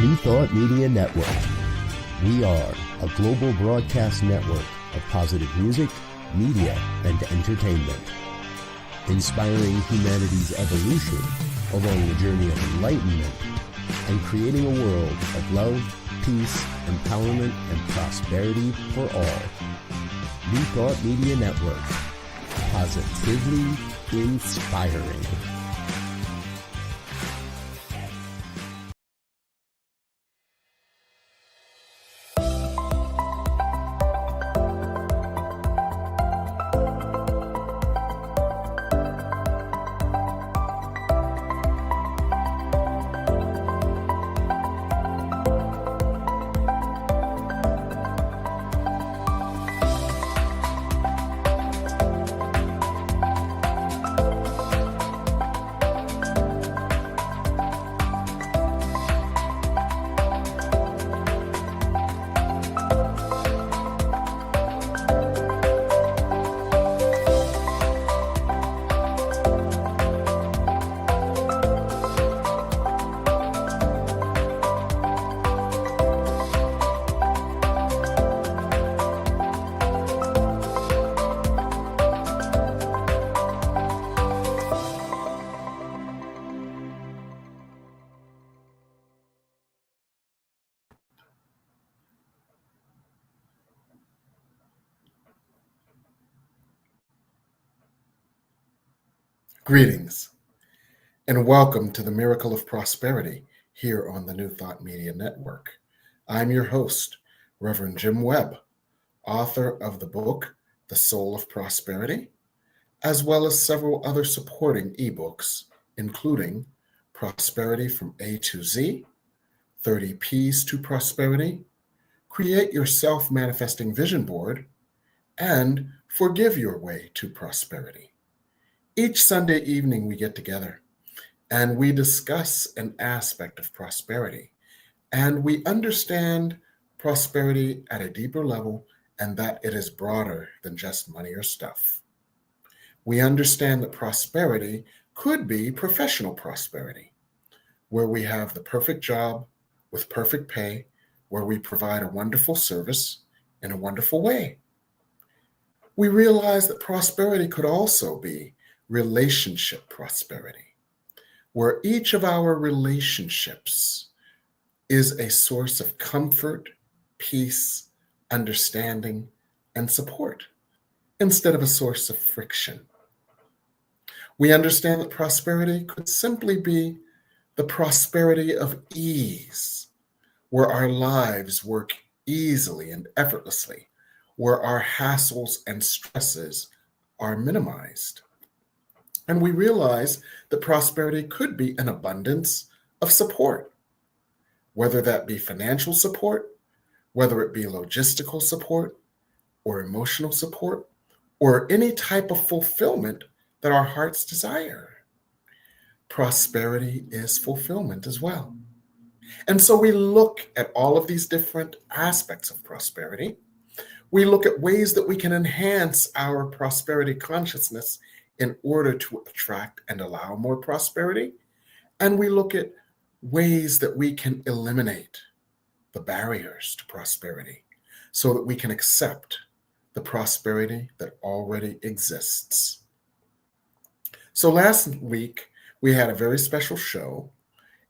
New Thought Media Network. We are a global broadcast network of positive music, media, and entertainment, inspiring humanity's evolution along the journey of enlightenment and creating a world of love, peace, empowerment, and prosperity for all. New Thought Media Network. Positively inspiring. Greetings, and welcome to the Miracle of Prosperity here on the New Thought Media Network. I'm your host, Reverend Jim Webb, author of the book, The Soul of Prosperity, as well as several other supporting ebooks, including Prosperity from A to Z, 30 P's to Prosperity, Create Your Self-Manifesting Vision Board, and Forgive Your Way to Prosperity. Each Sunday evening, we get together and we discuss an aspect of prosperity, and we understand prosperity at a deeper level and that it is broader than just money or stuff. We understand that prosperity could be professional prosperity, where we have the perfect job with perfect pay, where we provide a wonderful service in a wonderful way. We realize that prosperity could also be relationship prosperity, where each of our relationships is a source of comfort, peace, understanding, and support, instead of a source of friction. We understand that prosperity could simply be the prosperity of ease, where our lives work easily and effortlessly, where our hassles and stresses are minimized. And we realize that prosperity could be an abundance of support, whether that be financial support, whether it be logistical support, or emotional support, or any type of fulfillment that our hearts desire. Prosperity is fulfillment as well. And so we look at all of these different aspects of prosperity. We look at ways that we can enhance our prosperity consciousness in order to attract and allow more prosperity. And we look at ways that we can eliminate the barriers to prosperity so that we can accept the prosperity that already exists. So last week, we had a very special show,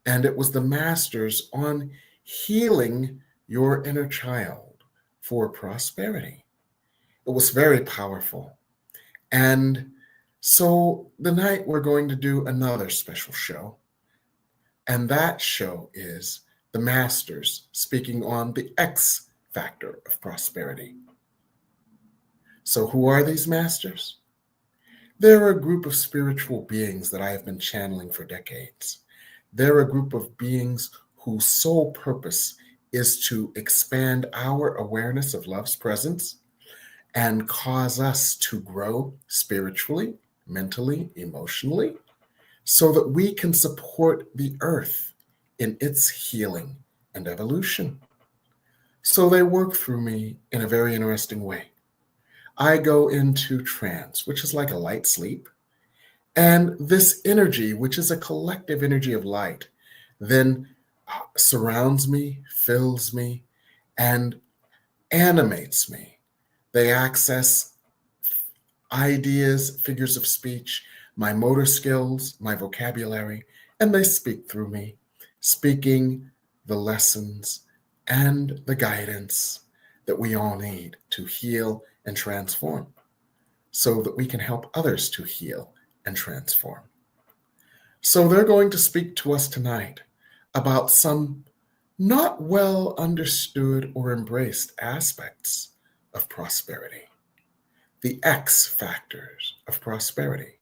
and it was the Masters on healing your inner child for prosperity. It was very powerful. And so tonight we're going to do another special show, and that show is the Masters speaking on the X factor of prosperity. So who are these Masters? They're a group of spiritual beings that I have been channeling for decades. They're a group of beings whose sole purpose is to expand our awareness of love's presence and cause us to grow spiritually, mentally, emotionally, so that we can support the earth in its healing and evolution. So they work through me in a very interesting way. I go into trance, which is like a light sleep, and this energy, which is a collective energy of light, then surrounds me, fills me, and animates me. They access ideas, figures of speech, my motor skills, my vocabulary, and they speak through me, speaking the lessons and the guidance that we all need to heal and transform so that we can help others to heal and transform. So they're going to speak to us tonight about some not well understood or embraced aspects of prosperity, the X factors of prosperity.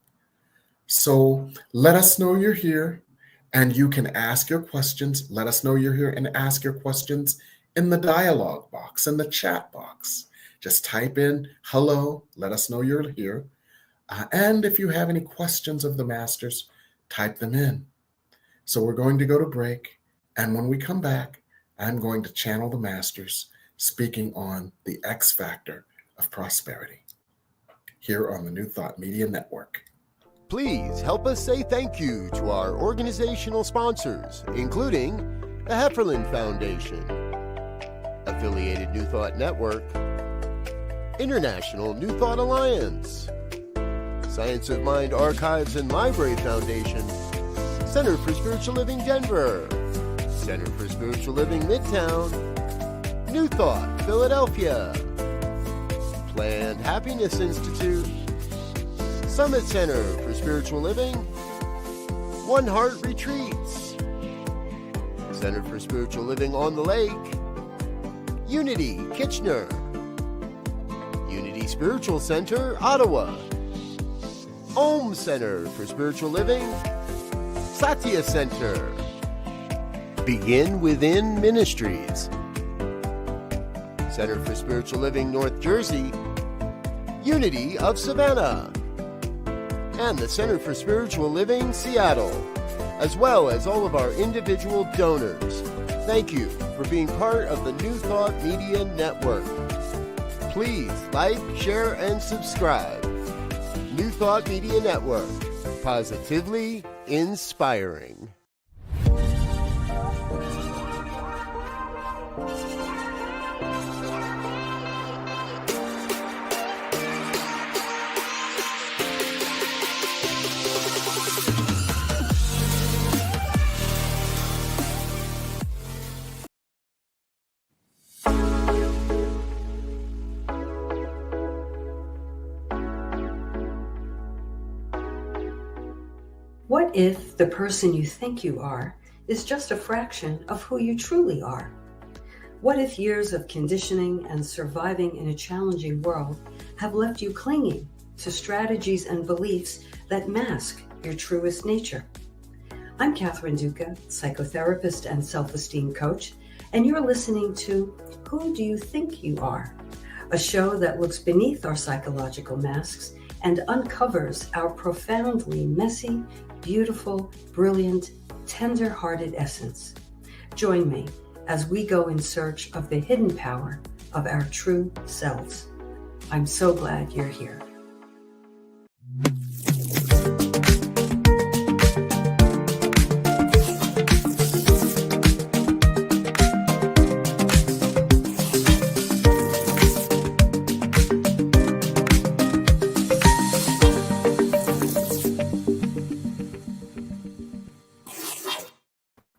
So let us know you're here and you can ask your questions. Let us know you're here and ask your questions in the dialogue box, in the chat box. Just type in hello, let us know you're here. And if you have any questions of the masters, type them in. So we're going to go to break. And when we come back, I'm going to channel the masters speaking on the X factor of prosperity here on the New Thought Media Network. Please help us say thank you to our organizational sponsors, including the Hefferland Foundation, Affiliated New Thought Network, International New Thought Alliance, Science of Mind Archives and Library Foundation, Center for Spiritual Living Denver, Center for Spiritual Living Midtown, New Thought Philadelphia, Planned Happiness Institute, Summit Center for Spiritual Living, One Heart Retreats, Center for Spiritual Living on the Lake, Unity Kitchener, Unity Spiritual Center Ottawa, Om Center for Spiritual Living, Satya Center, Begin Within Ministries, Center for Spiritual Living North Jersey, Unity of Savannah, and the Center for Spiritual Living Seattle, as well as all of our individual donors. Thank you for being part of the New Thought Media Network. Please like, share, and subscribe. New Thought Media Network, positively inspiring. What if the person you think you are is just a fraction of who you truly are? What if years of conditioning and surviving in a challenging world have left you clinging to strategies and beliefs that mask your truest nature? I'm Catherine Duca, psychotherapist and self-esteem coach, and you're listening to Who Do You Think You Are? A show that looks beneath our psychological masks and uncovers our profoundly messy, beautiful, brilliant, tender-hearted essence. Join me as we go in search of the hidden power of our true selves. I'm so glad you're here.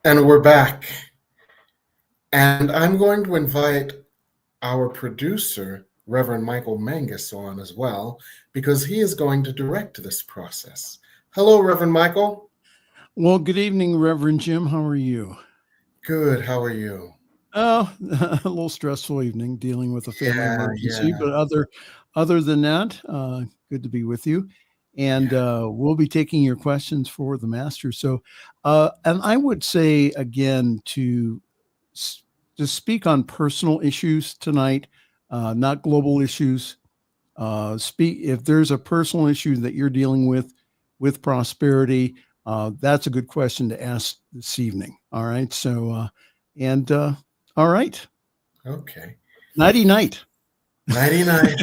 And we're back. And I'm going to invite our producer, Reverend Michael Mangus, on as well, because he is going to direct this process. Hello, Reverend Michael. Well, good evening, Reverend Jim. How are you? Good. How are you? Oh, a little stressful evening dealing with a family emergency, yeah. but other than that, good to be with you. And we'll be taking your questions for the master. So, and I would say again to speak on personal issues tonight, not global issues. Speak if there's a personal issue that you're dealing with prosperity. That's a good question to ask this evening. All right. So, all right. Okay. Nighty night. Nighty night.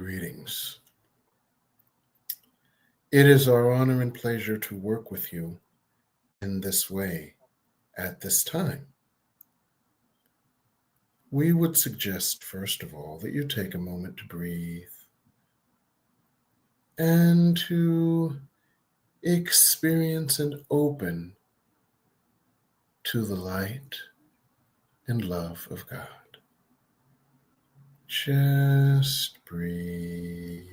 Greetings. It is our honor and pleasure to work with you in this way at this time. We would suggest, first of all, that you take a moment to breathe and to experience and open to the light and love of God. Just breathe.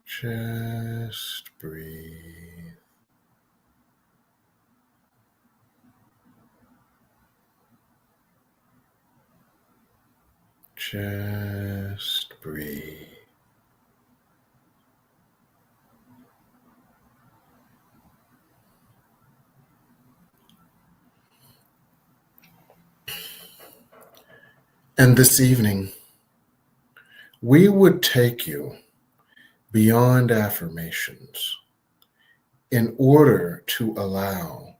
Just breathe. Just breathe. And this evening, we would take you beyond affirmations in order to allow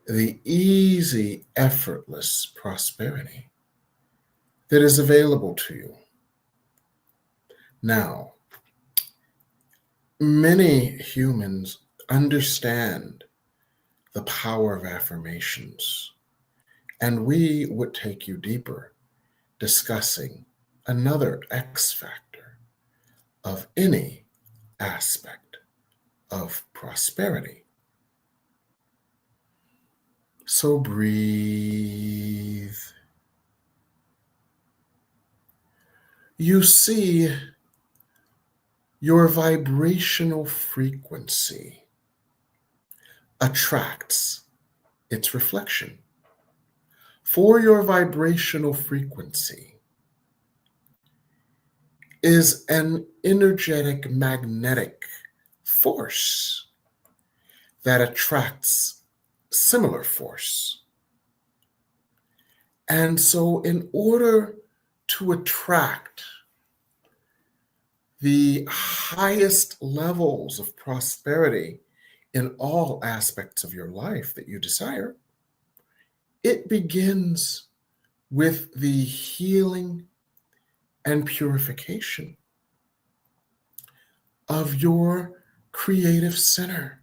the easy, effortless prosperity that is available to you. Now, many humans understand the power of affirmations, and we would take you deeper, discussing another X factor of any aspect of prosperity. So breathe. You see, your vibrational frequency attracts its reflection. For your vibrational frequency is an energetic magnetic force that attracts similar force. And so in order to attract the highest levels of prosperity in all aspects of your life that you desire, it begins with the healing and purification of your creative center,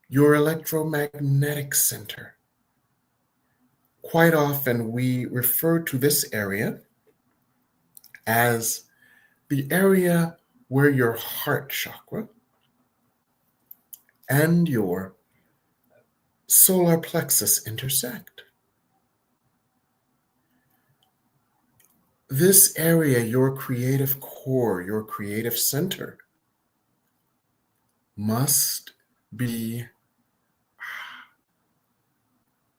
your electromagnetic center. Quite often we refer to this area as the area where your heart chakra and your solar plexus intersect. This area, your creative core, your creative center, must be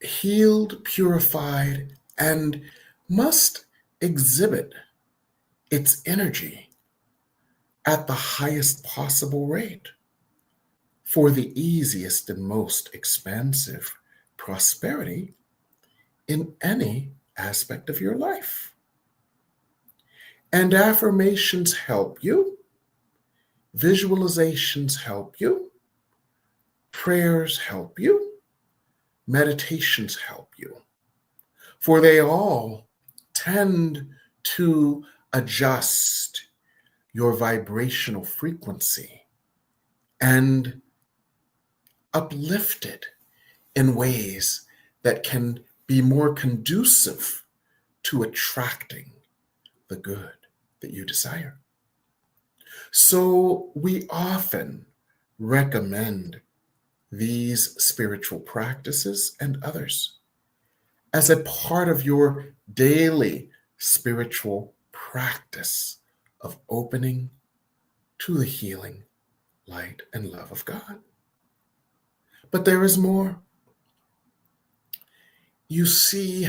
healed, purified, and must exhibit its energy at the highest possible rate for the easiest and most expansive prosperity in any aspect of your life. And affirmations help you, visualizations help you, prayers help you, meditations help you, for they all tend to adjust your vibrational frequency and uplift it in ways that can be more conducive to attracting the good that you desire. So we often recommend these spiritual practices and others as a part of your daily spiritual practice of opening to the healing light and love of God. But there is more. You see,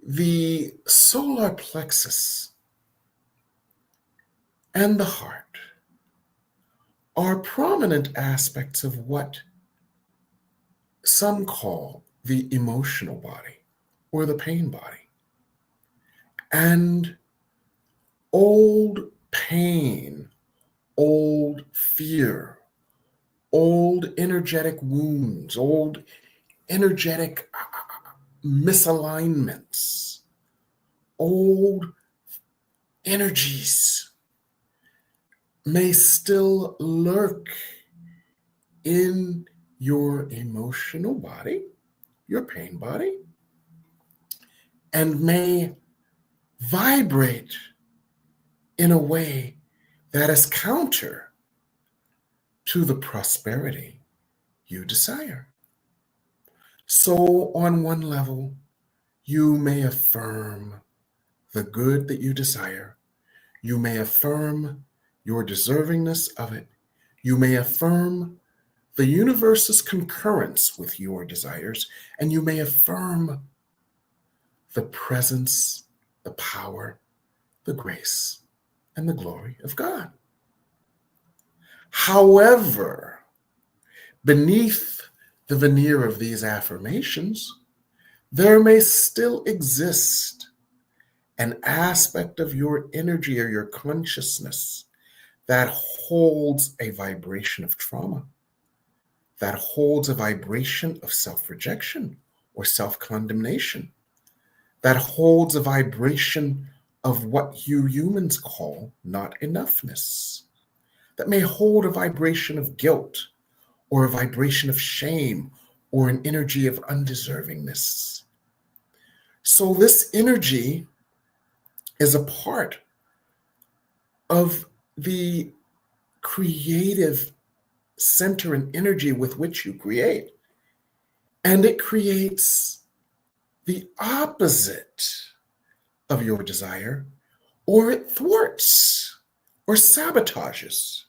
the solar plexus and the heart are prominent aspects of what some call the emotional body or the pain body. And old pain, old fear, old energetic wounds, old energetic misalignments, old energies may still lurk in your emotional body, your pain body, and may vibrate in a way that is counter to the prosperity you desire. So, on one level, you may affirm the good that you desire. You may affirm your deservingness of it. You may affirm the universe's concurrence with your desires, and you may affirm the presence, the power, the grace, and the glory of God. However, beneath the veneer of these affirmations, there may still exist an aspect of your energy or your consciousness that holds a vibration of trauma, that holds a vibration of self-rejection or self-condemnation, that holds a vibration of what you humans call not enoughness, that may hold a vibration of guilt or a vibration of shame or an energy of undeservingness. So this energy is a part of the creative center and energy with which you create. And it creates the opposite of your desire, or it thwarts or sabotages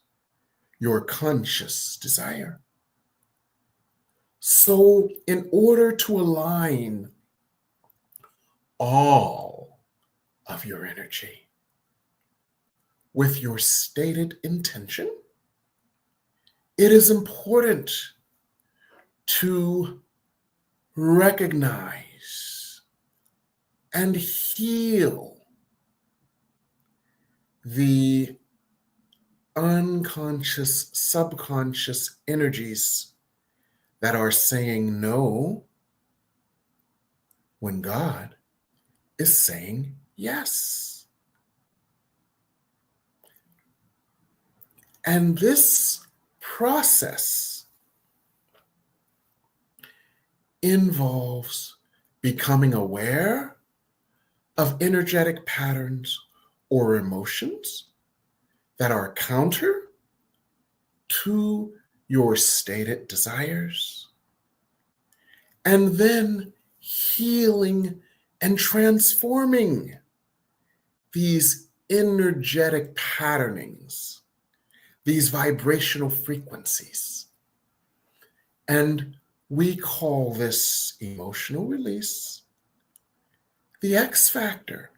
your conscious desire. So, in order to align all of your energy with your stated intention, it is important to recognize and heal the unconscious, subconscious energies that are saying no when God is saying yes. And this process involves becoming aware of energetic patterns or emotions that are counter to your stated desires, and then healing and transforming these energetic patternings, these vibrational frequencies. And we call this emotional release the X factor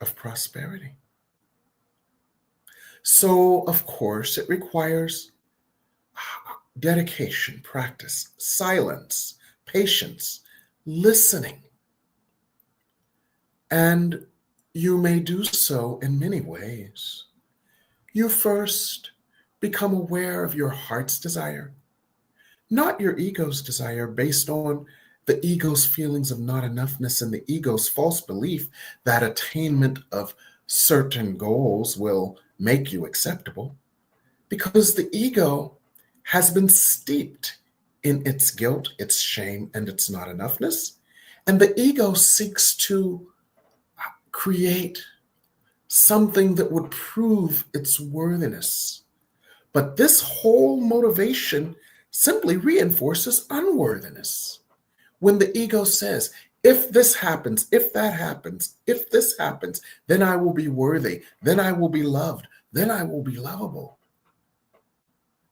of prosperity. So, of course, it requires dedication, practice, silence, patience, listening. And you may do so in many ways. You first become aware of your heart's desire, not your ego's desire based on the ego's feelings of not enoughness and the ego's false belief that attainment of certain goals will make you acceptable, because the ego has been steeped in its guilt, its shame, and its not enoughness. And the ego seeks to create something that would prove its worthiness. But this whole motivation simply reinforces unworthiness. When the ego says, if this happens, if that happens, if this happens, then I will be worthy, then I will be loved, then I will be lovable.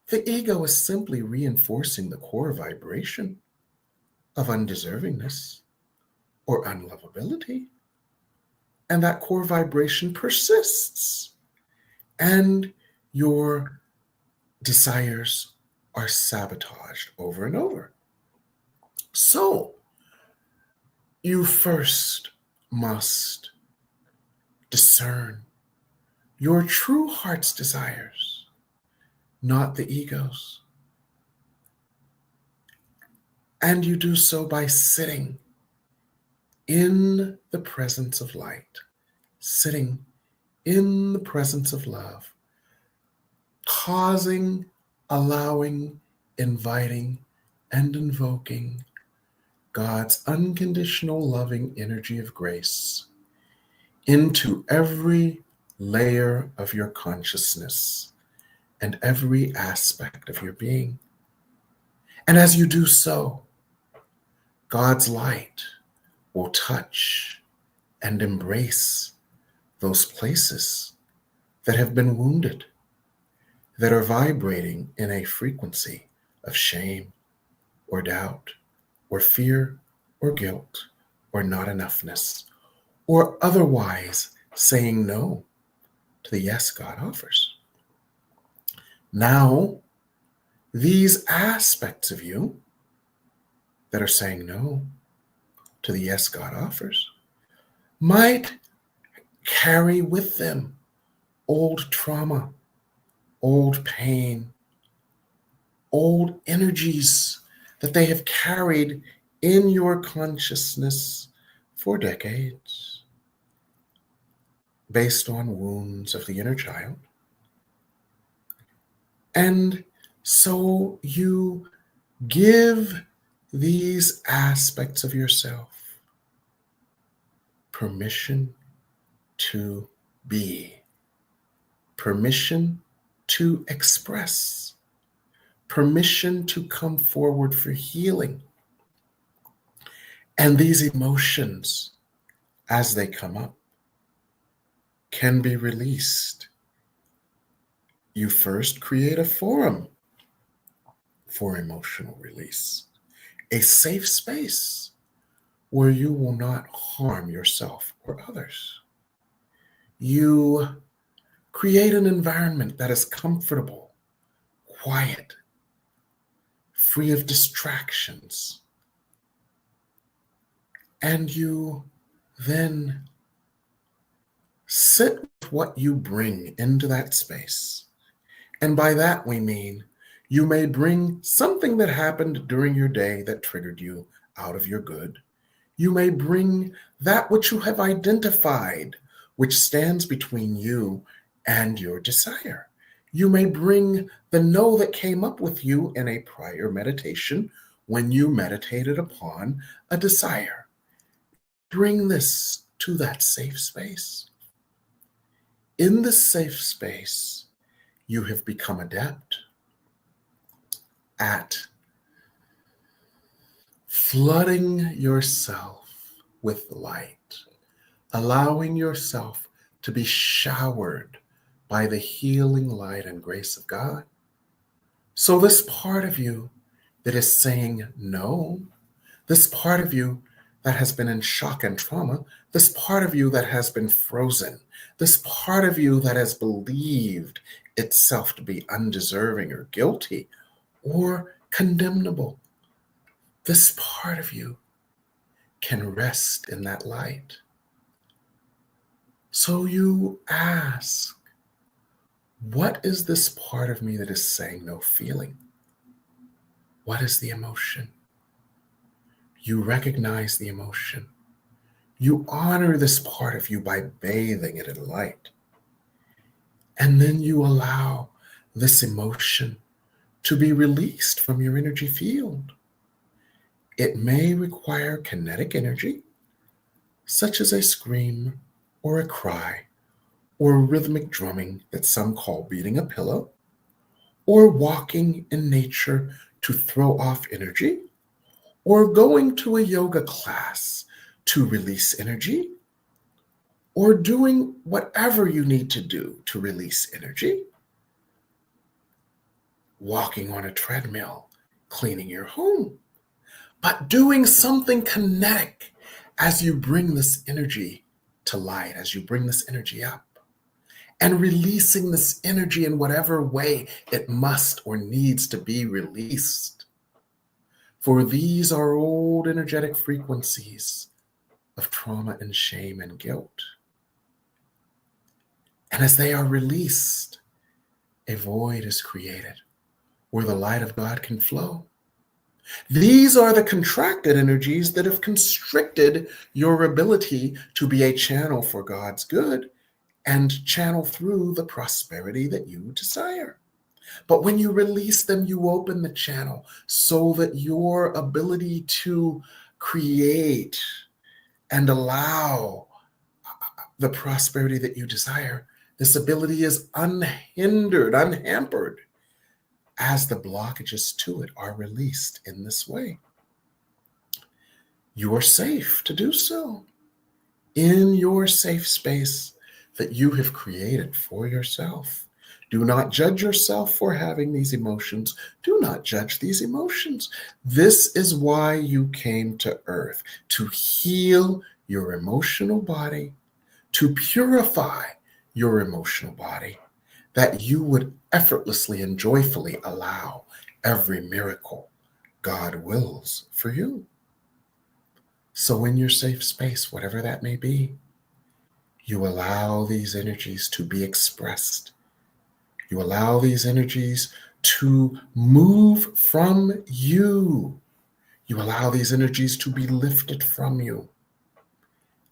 The ego is simply reinforcing the core vibration of undeservingness or unlovability. And that core vibration persists. And your desires are sabotaged over and over. So, you first must discern your true heart's desires, not the ego's. And you do so by sitting in the presence of light, sitting in the presence of love, causing, allowing, inviting, and invoking God's unconditional loving energy of grace into every layer of your consciousness and every aspect of your being. And as you do so, God's light will touch and embrace those places that have been wounded, that are vibrating in a frequency of shame or doubt or fear or guilt or not enoughness, or otherwise saying no to the yes God offers. Now, these aspects of you that are saying no to the yes God offers might carry with them old trauma, old pain, old energies that they have carried in your consciousness for decades, based on wounds of the inner child. And so you give these aspects of yourself permission to be, permission to express, permission to come forward for healing. And these emotions, as they come up, can be released. You first create a forum for emotional release, a safe space where you will not harm yourself or others. You create an environment that is comfortable, quiet, free of distractions. And you then sit with what you bring into that space. And by that we mean you may bring something that happened during your day that triggered you out of your good. You may bring that which you have identified, which stands between you and your desire. You may bring the no that came up with you in a prior meditation when you meditated upon a desire. Bring this to that safe space. In this safe space, you have become adept at flooding yourself with light, allowing yourself to be showered by the healing light and grace of God. So this part of you that is saying no, this part of you that has been in shock and trauma, this part of you that has been frozen, this part of you that has believed itself to be undeserving or guilty or condemnable, this part of you can rest in that light. So you ask, what is this part of me that is saying no feeling? What is the emotion? You recognize the emotion. You honor this part of you by bathing it in light. And then you allow this emotion to be released from your energy field. It may require kinetic energy, such as a scream or a cry, or rhythmic drumming that some call beating a pillow, or walking in nature to throw off energy, or going to a yoga class to release energy, or doing whatever you need to do to release energy, walking on a treadmill, cleaning your home, but doing something kinetic as you bring this energy to light, as you bring this energy up, and releasing this energy in whatever way it must or needs to be released. For these are old energetic frequencies of trauma and shame and guilt. And as they are released, a void is created where the light of God can flow. These are the contracted energies that have constricted your ability to be a channel for God's good and channel through the prosperity that you desire. But when you release them, you open the channel so that your ability to create and allow the prosperity that you desire, this ability is unhindered, unhampered, as the blockages to it are released in this way. You are safe to do so in your safe space that you have created for yourself. Do not judge yourself for having these emotions. Do not judge these emotions. This is why you came to Earth, to heal your emotional body, to purify your emotional body, that you would effortlessly and joyfully allow every miracle God wills for you. So in your safe space, whatever that may be, you allow these energies to be expressed. You allow these energies to move from you. You allow these energies to be lifted from you.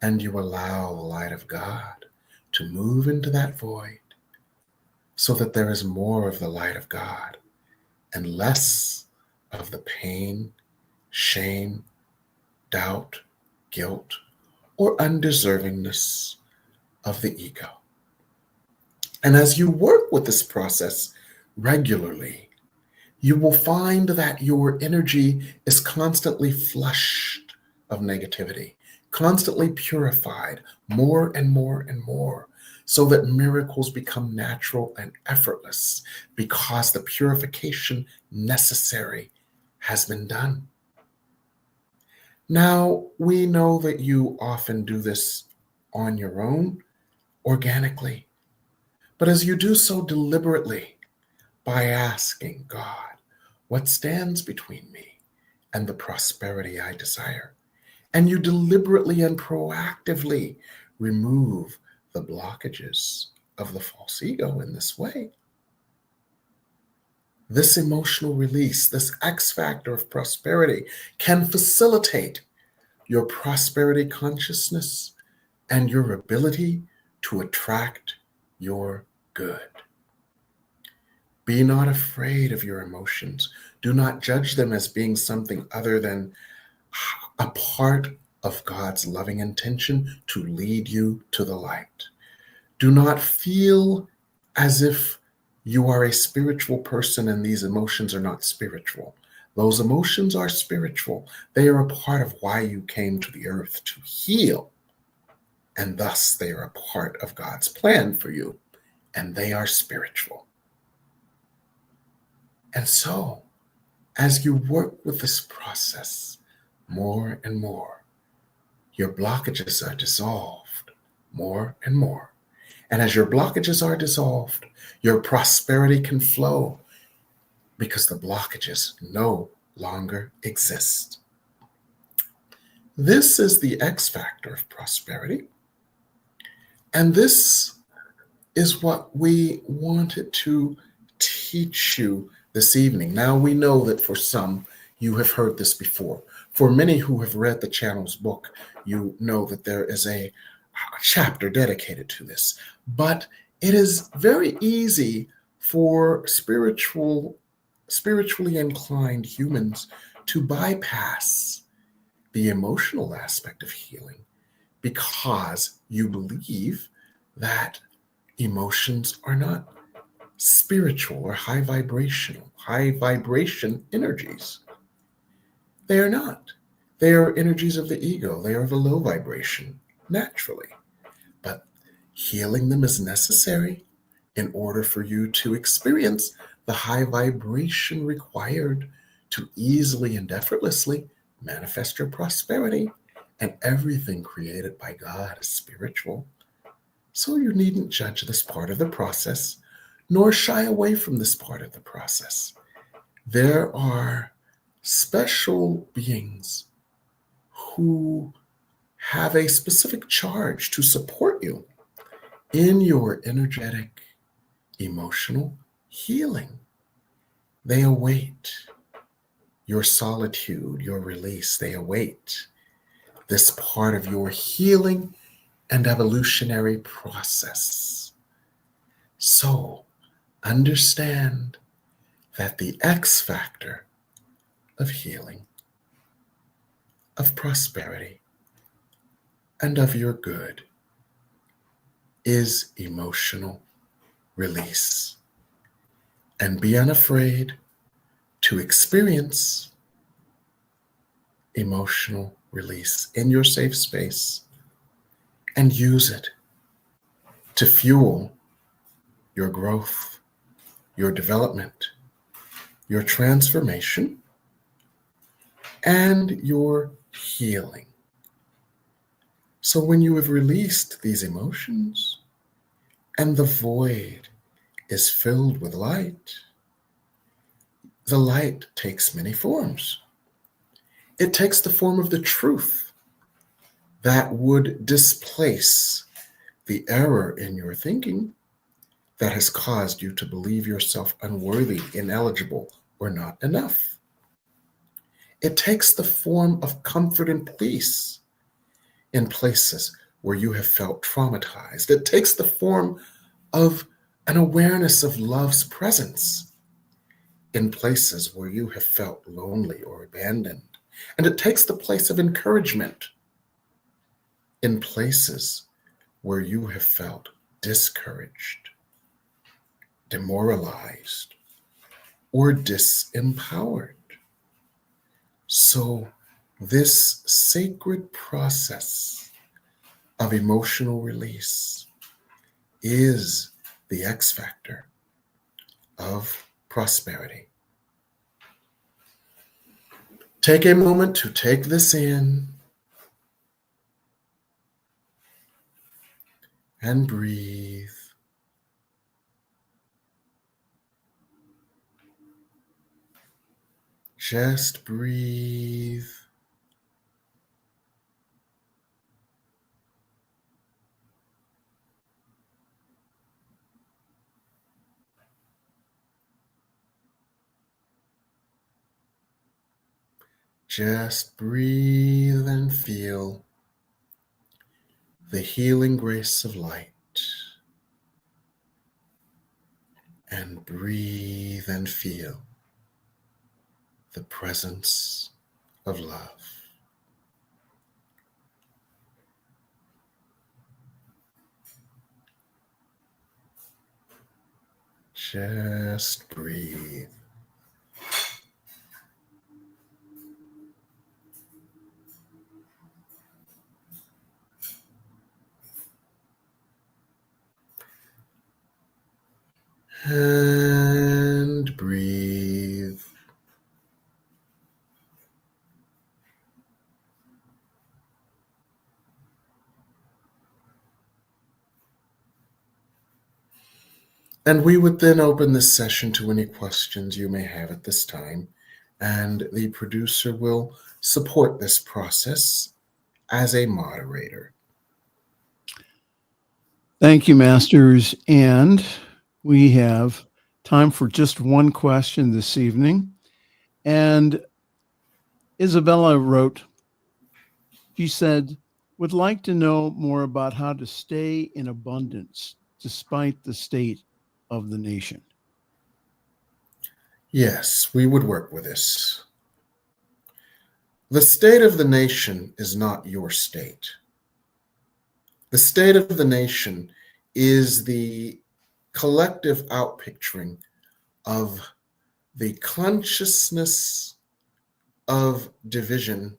And you allow the light of God to move into that void so that there is more of the light of God and less of the pain, shame, doubt, guilt, or undeservingness of the ego. And as you work with this process regularly, you will find that your energy is constantly flushed of negativity, constantly purified more and more and more, so that miracles become natural and effortless because the purification necessary has been done. Now, we know that you often do this on your own, organically, but as you do so deliberately, by asking God, what stands between me and the prosperity I desire? And you deliberately and proactively remove the blockages of the false ego in this way. This emotional release, this X factor of prosperity, can facilitate your prosperity consciousness and your ability to attract your good. Be not afraid of your emotions. Do not judge them as being something other than a part of God's loving intention to lead you to the light. Do not feel as if you are a spiritual person and these emotions are not spiritual. Those emotions are spiritual. They are a part of why you came to the earth, to heal. And thus they are a part of God's plan for you. And they are spiritual. And so, as you work with this process more and more, your blockages are dissolved more and more. And as your blockages are dissolved, your prosperity can flow because the blockages no longer exist. This is the X factor of prosperity. And this is what we wanted to teach you this evening. Now we know that for some, you have heard this before. For many who have read the channel's book, you know that there is a chapter dedicated to this. But it is very easy for spiritually inclined humans to bypass the emotional aspect of healing because you believe that emotions are not spiritual or high vibration energies. They are not. They are energies of the ego. They are of a low vibration, naturally. But healing them is necessary in order for you to experience the high vibration required to easily and effortlessly manifest your prosperity. And everything created by God is spiritual. So you needn't judge this part of the process, nor shy away from this part of the process. There are special beings who have a specific charge to support you in your energetic, emotional healing. They await your solitude, your release, they await this part of your healing and evolutionary process. So understand that the X factor of healing, of prosperity, and of your good is emotional release. And be unafraid to experience emotional release in your safe space and use it to fuel your growth, your development, your transformation, and your healing. So when you have released these emotions and the void is filled with light, the light takes many forms. It takes the form of the truth that would displace the error in your thinking that has caused you to believe yourself unworthy, ineligible, or not enough. It takes the form of comfort and peace in places where you have felt traumatized. It takes the form of an awareness of love's presence in places where you have felt lonely or abandoned. And it takes the place of encouragement in places where you have felt discouraged, demoralized, or disempowered. So this sacred process of emotional release is the X factor of prosperity. Take a moment to take this in and breathe. Just breathe. Just breathe and feel the healing grace of light. And breathe and feel the presence of love. Just breathe. And breathe. And we would then open this session to any questions you may have at this time, and the producer will support this process as a moderator. Thank you, Masters. And we have time for just one question this evening. And Isabella wrote, she said, would like to know more about how to stay in abundance despite the state of the nation. Yes, we would work with this. The state of the nation is not your state. The state of the nation is the collective outpicturing of the consciousness of division,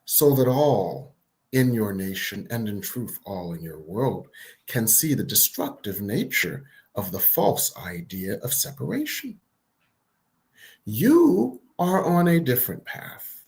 so that all in your nation, and in truth all in your world, can see the destructive nature of the false idea of separation. You are on a different path.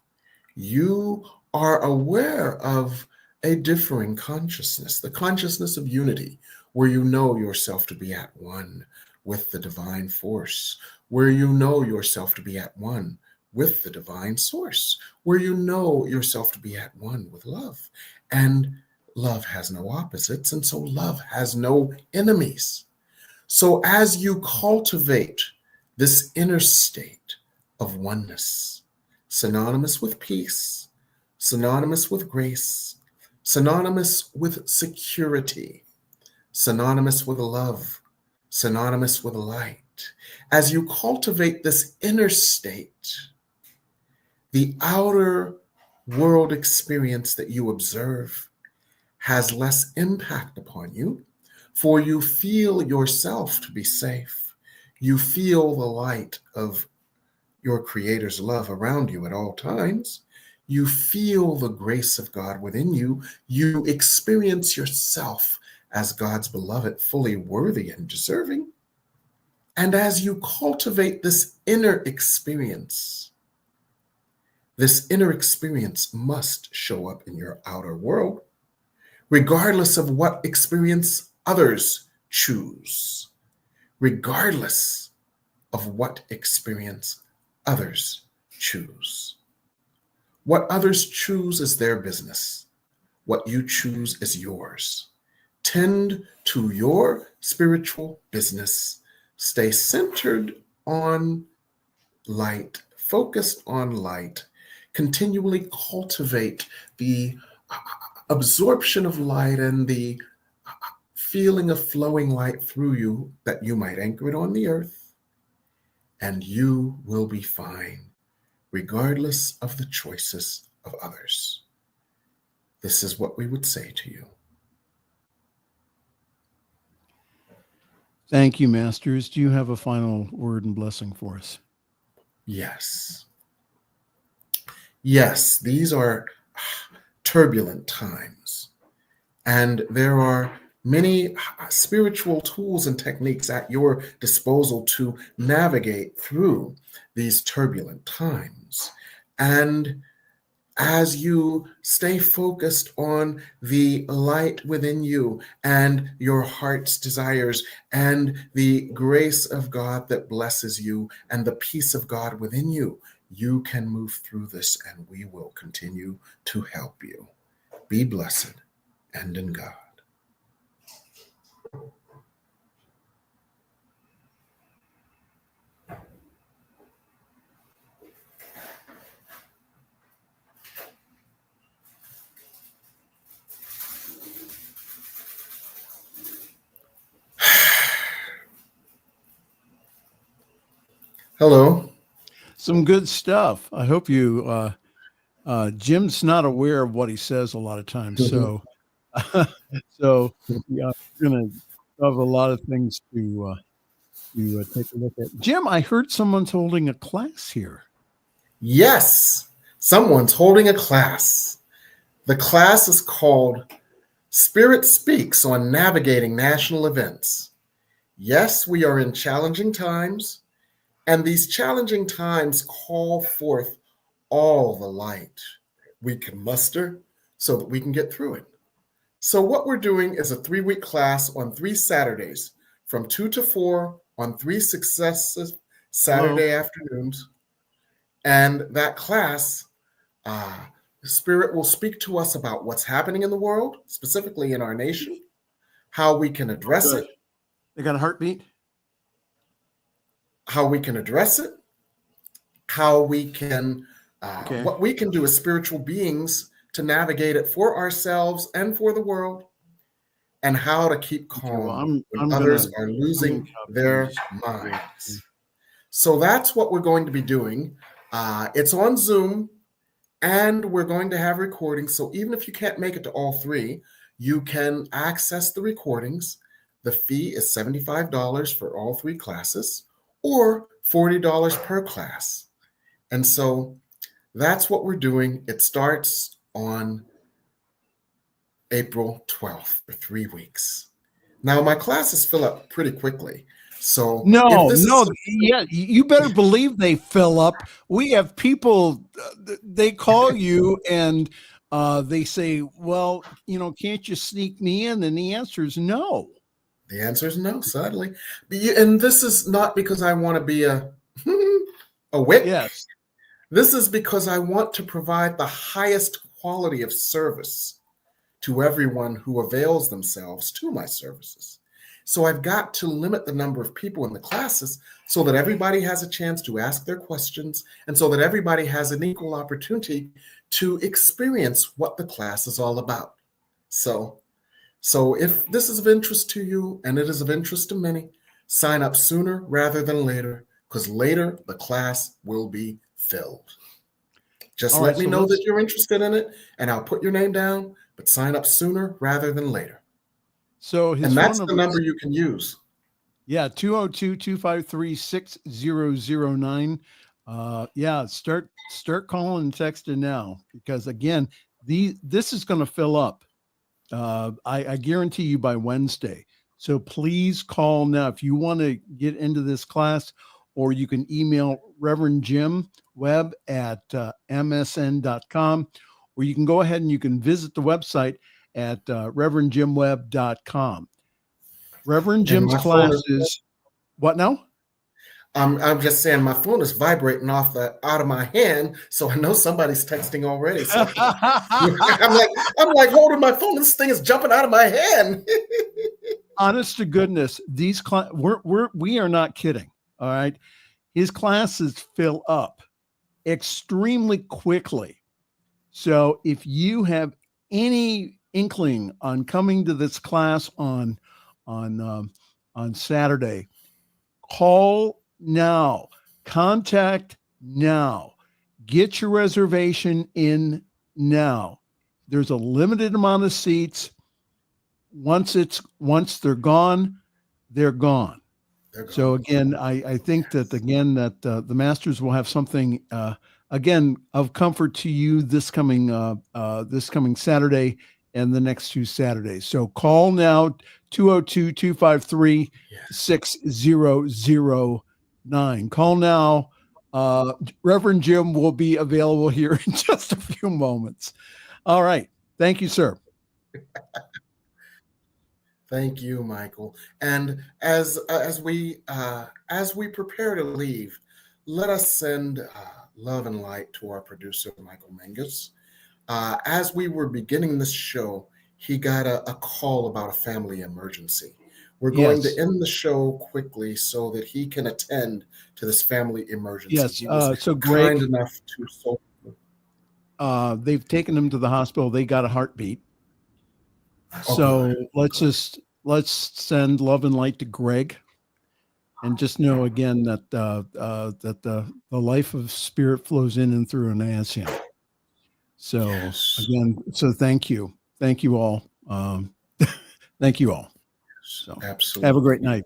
You are aware of a differing consciousness, the consciousness of unity, where you know yourself to be at one with the divine force, where you know yourself to be at one with the divine source, where you know yourself to be at one with love. And love has no opposites, and so love has no enemies. So as you cultivate this inner state of oneness, synonymous with peace, synonymous with grace, synonymous with security, synonymous with love, synonymous with light. As you cultivate this inner state, the outer world experience that you observe has less impact upon you, for you feel yourself to be safe. You feel the light of your Creator's love around you at all times. You feel the grace of God within you. You experience yourself as God's beloved, fully worthy and deserving. And as you cultivate this inner experience must show up in your outer world, regardless of what experience others choose, regardless of what experience others choose. What others choose is their business. What you choose is yours. Tend to your spiritual business. Stay centered on light, focused on light. Continually cultivate the absorption of light and the feeling of flowing light through you, that you might anchor it on the earth, and you will be fine, regardless of the choices of others. This is what we would say to you. Thank you, Masters. Do you have a final word and blessing for us? Yes. Yes, these are turbulent times, and there are many spiritual tools and techniques at your disposal to navigate through these turbulent times. And as you stay focused on the light within you and your heart's desires and the grace of God that blesses you and the peace of God within you, you can move through this, and we will continue to help you. Be blessed and in God. Hello. Some good stuff. I hope you, Jim's not aware of what he says a lot of times. So, yeah, we're going to have a lot of things to take a look at. Jim, I heard someone's holding a class here. Yes, someone's holding a class. The class is called Spirit Speaks on Navigating National Events. Yes, we are in challenging times, and these challenging times call forth all the light we can muster so that we can get through it. So what we're doing is a 3-week class on 3 Saturdays from 2 to 4 on 3 successive Saturday afternoons. And that class, the Spirit will speak to us about what's happening in the world, specifically in our nation, how we can address it. They got a heartbeat? How we can address it, how we can, what we can do as spiritual beings to navigate it for ourselves and for the world, and how to keep calm when others are losing their minds. So that's what we're going to be doing. It's on Zoom, and we're going to have recordings. So even if you can't make it to all 3, you can access the recordings. The fee is $75 for all 3 classes, or $40 per class. And so that's what we're doing. It starts on April 12th for 3 weeks. Now, my classes fill up pretty quickly. So yeah, you better believe they fill up. We have people, they call you and they say, well, can't you sneak me in? And the answer is no. The answer is no, sadly. And this is not because I want to be a wick. Yes. This is because I want to provide the highest quality of service to everyone who avails themselves to my services. So I've got to limit the number of people in the classes so that everybody has a chance to ask their questions and so that everybody has an equal opportunity to experience what the class is all about. So if this is of interest to you, and it is of interest to many, sign up sooner rather than later, because later the class will be filled. Just let me know that you're interested in it, and I'll put your name down, but sign up sooner rather than later. So and that's the number you can use. Yeah, 202-253-6009. Yeah, start calling and texting now, because again, this is going to fill up. I guarantee you by Wednesday. So please call now if you want to get into this class, or you can email Reverend Jim Webb at msn.com, or you can go ahead and you can visit the website at reverendjimwebb.com. Reverend Jim's class is what now? I'm just saying my phone is vibrating out of my hand, so I know somebody's texting already. So I'm like holding my phone. This thing is jumping out of my hand. Honest to goodness, we are not kidding. All right, his classes fill up extremely quickly. So if you have any inkling on coming to this class on Saturday, call now, contact now, get your reservation in now. There's a limited amount of seats. Once they're gone, they're gone. So again, I think that the masters will have something again of comfort to you this coming Saturday and the next 2 Saturdays. So call now, 202-253-6009. Call now. Reverend Jim will be available here in just a few moments. All right. Thank you, sir. Thank you, Michael. And as we prepare to leave, let us send love and light to our producer, Michael Menges. As we were beginning this show, he got a call about a family emergency. We're going to end the show quickly so that he can attend to this family emergency. Yes. He was so Greg, kind enough to. They've taken him to the hospital. They got a heartbeat. So let's send love and light to Greg, and just know again that the life of spirit flows in and through and as him. So again, thank you all. Thank you all. So absolutely. Have a great night.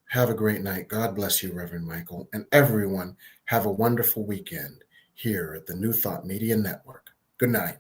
Have a great night. God bless you, Reverend Michael, and everyone. Have a wonderful weekend here at the New Thought Media Network. Good night.